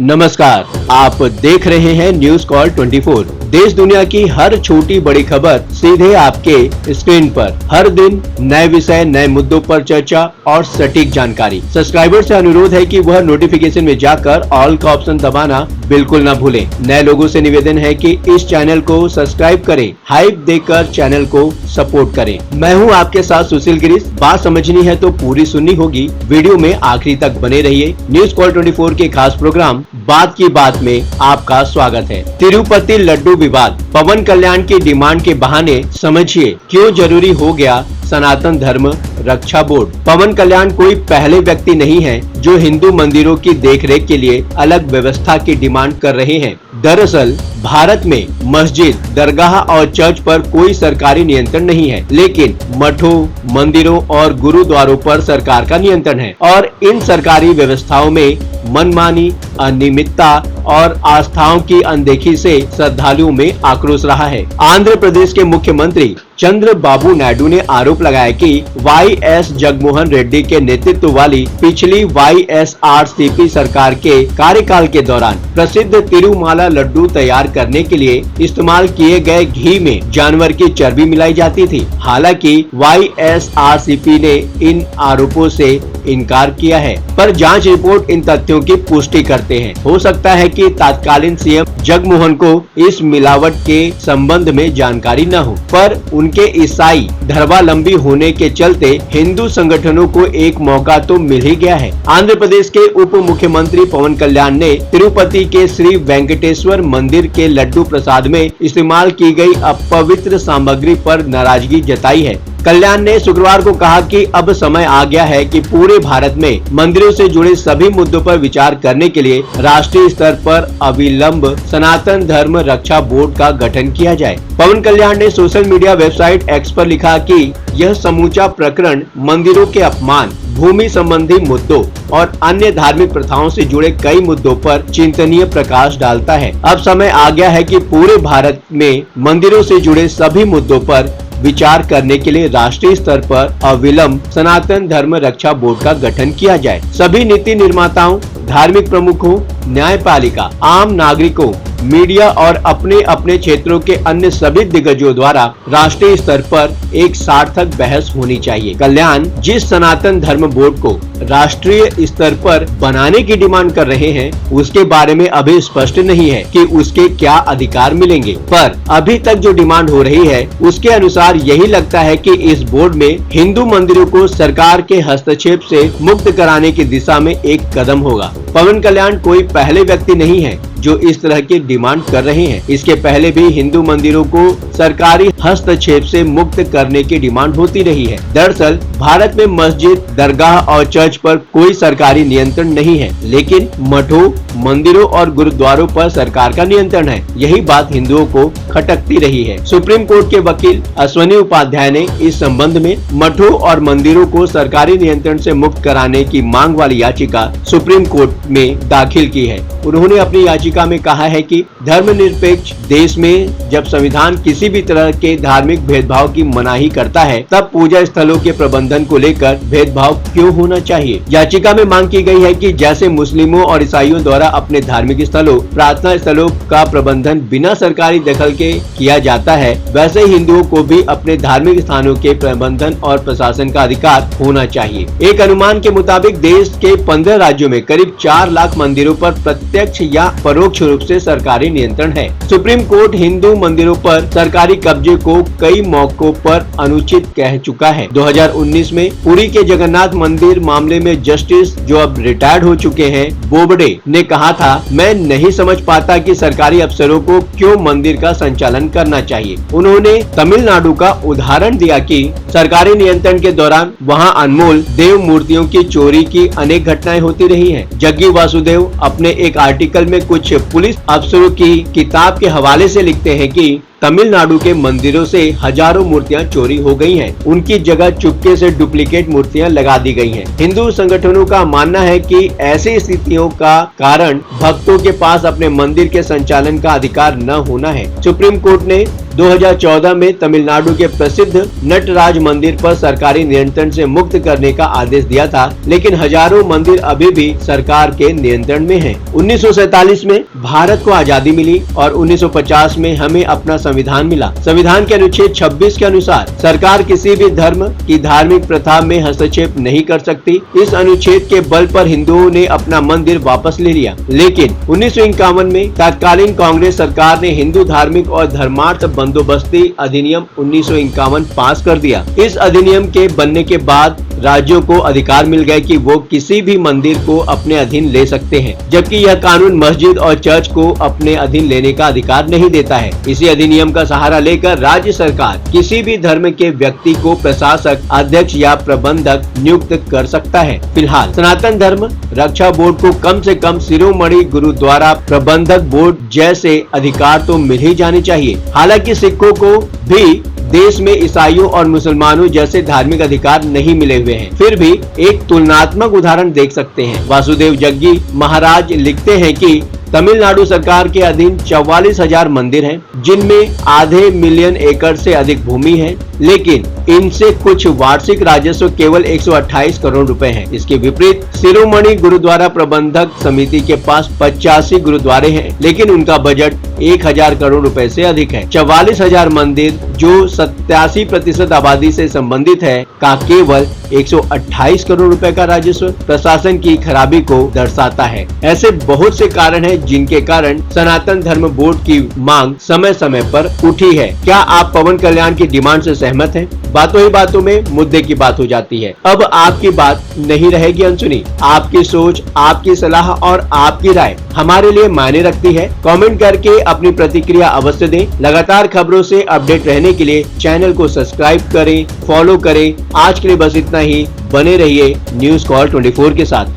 नमस्कार, आप देख रहे हैं न्यूज कॉल 24। देश दुनिया की हर छोटी बड़ी खबर सीधे आपके स्क्रीन पर। हर दिन नए विषय, नए मुद्दों पर चर्चा और सटीक जानकारी। सब्सक्राइबर से अनुरोध है कि वह नोटिफिकेशन में जाकर ऑल का ऑप्शन दबाना बिल्कुल न भूलें। नए लोगों से निवेदन है कि इस चैनल को सब्सक्राइब करें, हाइप देकर चैनल को सपोर्ट करें। मैं हूं आपके साथ सुशील गिरीश। बात समझनी है तो पूरी सुननी होगी। वीडियो में आखिरी तक बने रहिए। न्यूज कॉल 24 के खास प्रोग्राम बात की बात में आपका स्वागत है। तिरुपति लड्डू विवाद, पवन कल्याण की डिमांड के बहाने समझिए क्यों जरूरी हो गया सनातन धर्म रक्षा बोर्ड। पवन कल्याण कोई पहले व्यक्ति नहीं है जो हिंदू मंदिरों की देखरेख के लिए अलग व्यवस्था की डिमांड कर रहे हैं। दरअसल भारत में मस्जिद, दरगाह और चर्च पर कोई सरकारी नियंत्रण नहीं है, लेकिन मठों, मंदिरों और गुरुद्वारों पर सरकार का नियंत्रण है और इन सरकारी व्यवस्थाओं में मनमानी, अनियमितता और आस्थाओं की अनदेखी से श्रद्धालुओं में आक्रोश रहा है। आंध्र प्रदेश के मुख्यमंत्री चंद्रबाबू नायडू ने आरोप लगाया कि वाईएस जगनमोहन रेड्डी के नेतृत्व वाली पिछली वाईएसआरसीपी सरकार के कार्यकाल के दौरान प्रसिद्ध तिरुमाला लड्डू तैयार करने के लिए इस्तेमाल किए गए घी में जानवर की चर्बी मिलाई जाती थी। हालांकि वाईएसआरसीपी ने इन आरोपों से इनकार किया है, पर जांच रिपोर्ट इन तथ्यों की पुष्टि करते हैं। हो सकता है कि तत्कालीन सीएम जगनमोहन को इस मिलावट के संबंध में जानकारी न हो, पर उनके ईसाई धर्मावलंबी होने के चलते हिंदू संगठनों को एक मौका तो मिल ही गया है। आंध्र प्रदेश के उप मुख्यमंत्री पवन कल्याण ने तिरुपति के श्री वेंकटेश्वर मंदिर के लड्डू प्रसाद में इस्तेमाल की गई अपवित्र सामग्री पर नाराजगी जताई है। कल्याण ने शुक्रवार को कहा कि अब समय आ गया है कि पूरे भारत में मंदिरों से जुड़े सभी मुद्दों पर विचार करने के लिए राष्ट्रीय स्तर पर अविलंब सनातन धर्म रक्षा बोर्ड का गठन किया जाए। पवन कल्याण ने सोशल मीडिया वेबसाइट एक्स पर लिखा कि यह समूचा प्रकरण मंदिरों के अपमान, भूमि संबंधी मुद्दों और अन्य धार्मिक प्रथाओं से जुड़े कई मुद्दों पर चिंतनीय प्रकाश डालता है। अब समय आ गया है कि पूरे भारत में मंदिरों से जुड़े सभी मुद्दों पर विचार करने के लिए राष्ट्रीय स्तर पर अविलंब सनातन धर्म रक्षा बोर्ड का गठन किया जाए। सभी नीति निर्माताओं, धार्मिक प्रमुखों, न्यायपालिका, आम नागरिकों, मीडिया और अपने अपने क्षेत्रों के अन्य सभी दिग्गजों द्वारा राष्ट्रीय स्तर पर एक सार्थक बहस होनी चाहिए। कल्याण जिस सनातन धर्म बोर्ड को राष्ट्रीय स्तर पर बनाने की डिमांड कर रहे हैं, उसके बारे में अभी स्पष्ट नहीं है कि उसके क्या अधिकार मिलेंगे, पर अभी तक जो डिमांड हो रही है उसके अनुसार यही लगता है कि इस बोर्ड में हिंदू मंदिरों को सरकार के हस्तक्षेप से मुक्त कराने की दिशा में एक कदम होगा। पवन कल्याण कोई पहले व्यक्ति नहीं है जो इस तरह की डिमांड कर रहे हैं। इसके पहले भी हिंदू मंदिरों को सरकारी हस्तक्षेप से मुक्त करने की डिमांड होती रही है। दरअसल भारत में मस्जिद, दरगाह और चर्च पर कोई सरकारी नियंत्रण नहीं है, लेकिन मठों, मंदिरों और गुरुद्वारों पर सरकार का नियंत्रण है। यही बात हिंदुओं को खटकती रही है। सुप्रीम कोर्ट के वकील अश्वनी उपाध्याय ने इस संबंध में मठों और मंदिरों को सरकारी नियंत्रण से मुक्त कराने की मांग वाली याचिका सुप्रीम कोर्ट में दाखिल की है। उन्होंने अपनी याचिका में कहा है कि धर्मनिरपेक्ष देश में जब संविधान किसी भी तरह के धार्मिक भेदभाव की मनाही करता है, तब पूजा स्थलों के प्रबंधन को लेकर भेदभाव क्यों होना चाहिए। याचिका में मांग की गई है कि जैसे मुस्लिमों और ईसाइयों द्वारा अपने धार्मिक स्थलों, प्रार्थना स्थलों का प्रबंधन बिना सरकारी दखल के किया जाता है, वैसे हिंदुओं को भी अपने धार्मिक स्थानों के प्रबंधन और प्रशासन का अधिकार होना चाहिए। एक अनुमान के मुताबिक देश के 15 राज्यों में करीब 4 लाख मंदिरों पर प्रत्यक्ष या परोक्ष रूप से सरकारी नियंत्रण है। सुप्रीम कोर्ट हिंदू मंदिरों पर सरकारी कब्जे को कई मौकों पर अनुचित कह चुका है। 2019 में पुरी के जगन्नाथ मंदिर मामले में जस्टिस, जो अब रिटायर्ड हो चुके हैं, बोबडे ने कहा था, मैं नहीं समझ पाता कि सरकारी अफसरों को क्यों मंदिर का संचालन करना चाहिए। उन्होंने तमिलनाडु का उदाहरण दिया कि सरकारी नियंत्रण के दौरान वहां अनमोल देव मूर्तियों की चोरी की अनेक घटनाएं होती रही हैं। जग्गी वासुदेव अपने एक आर्टिकल में कुछ पुलिस अफसरों की किताब के हवाले से लिखते हैं कि तमिलनाडु के मंदिरों से हजारों मूर्तियां चोरी हो गई हैं। उनकी जगह चुपके से डुप्लीकेट मूर्तियां लगा दी गई हैं। हिंदू संगठनों का मानना है कि ऐसी स्थितियों का कारण भक्तों के पास अपने मंदिर के संचालन का अधिकार न होना है। सुप्रीम कोर्ट ने 2014 में तमिलनाडु के प्रसिद्ध नटराज मंदिर पर सरकारी नियंत्रण से मुक्त करने का आदेश दिया था, लेकिन हजारों मंदिर अभी भी सरकार के नियंत्रण में हैं। 1947 में भारत को आजादी मिली और 1950 में हमें अपना संविधान मिला। संविधान के अनुच्छेद 26 के अनुसार सरकार किसी भी धर्म की धार्मिक प्रथा में हस्तक्षेप नहीं कर सकती। इस अनुच्छेद के बल पर हिंदुओं ने अपना मंदिर वापस ले लिया, लेकिन 1951 में तत्कालीन कांग्रेस सरकार ने हिंदू धार्मिक और धर्मार्थ बंदोबस्ती अधिनियम 1951 पास कर दिया। इस अधिनियम के बनने के बाद राज्यों को अधिकार मिल गए कि वो किसी भी मंदिर को अपने अधीन ले सकते हैं, जबकि यह कानून मस्जिद और चर्च को अपने अधीन लेने का अधिकार नहीं देता है। इसी अधिनियम का सहारा लेकर राज्य सरकार किसी भी धर्म के व्यक्ति को प्रशासक, अध्यक्ष या प्रबंधक नियुक्त कर सकता है। फिलहाल सनातन धर्म रक्षा बोर्ड को कम से कम शिरोमणि गुरुद्वारा प्रबंधक बोर्ड जैसे अधिकार तो मिल ही जाने चाहिए। हालांकि सिखों को भी देश में ईसाइयों और मुसलमानों जैसे धार्मिक अधिकार नहीं मिले हुए हैं। फिर भी एक तुलनात्मक उदाहरण देख सकते हैं। वासुदेव जग्गी महाराज लिखते हैं कि तमिलनाडु सरकार के अधीन 44,000 मंदिर हैं, जिनमें आधे मिलियन एकड़ से अधिक भूमि है, लेकिन इनसे कुछ वार्षिक राजस्व केवल 128 करोड़ रुपए है। इसके विपरीत शिरोमणि गुरुद्वारा प्रबंधक समिति के पास 85 गुरुद्वारे हैं, लेकिन उनका बजट 1000 करोड़ रुपए से अधिक है। 44,000 मंदिर जो 87% आबादी से संबंधित है का केवल 128 करोड़ रुपए का राजस्व प्रशासन की खराबी को दर्शाता है। ऐसे बहुत से कारण हैं जिनके कारण सनातन धर्म बोर्ड की मांग समय समय पर उठी है। क्या आप पवन कल्याण की डिमांड से सहमत हैं? बातों ही बातों में मुद्दे की बात हो जाती है। अब आपकी बात नहीं रहेगी अनसुनी। आपकी सोच, आपकी सलाह और आपकी राय हमारे लिए मायने रखती है। कमेंट करके अपनी प्रतिक्रिया अवश्य दें। लगातार खबरों से अपडेट रहने के लिए चैनल को सब्सक्राइब करें, फॉलो करें। आज के लिए बस इतना ही। बने रहिए न्यूज़ कॉल 24 के साथ।